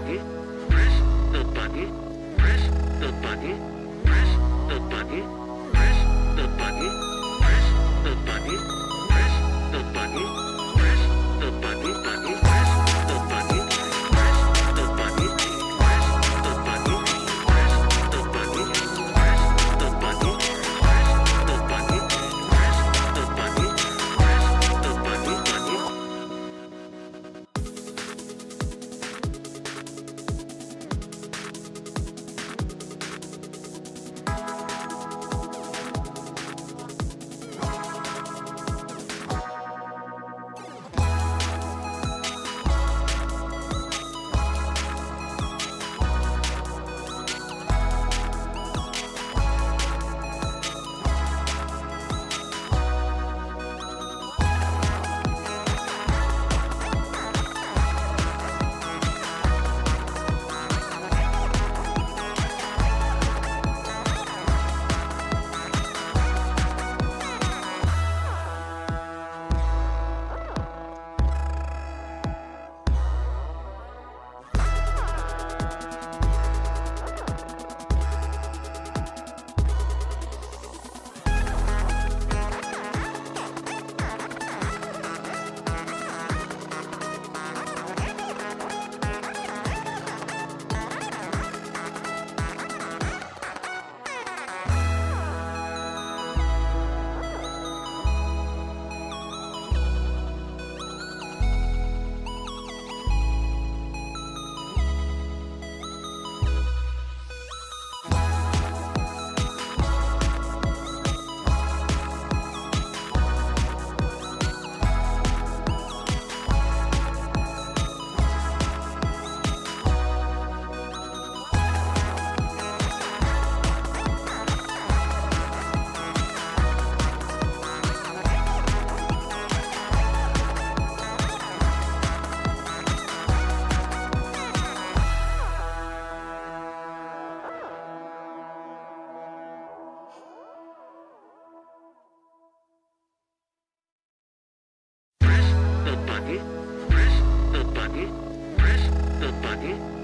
button. Press the button. Press the button. Press the button. Press the button. Press the button. Press the button. Press the button. Button. Press the button. Press the button. Press the button. Press the button. Press the button. Press the button. Press the button. Press the button. Button. Press the button. Press the button. Press the button.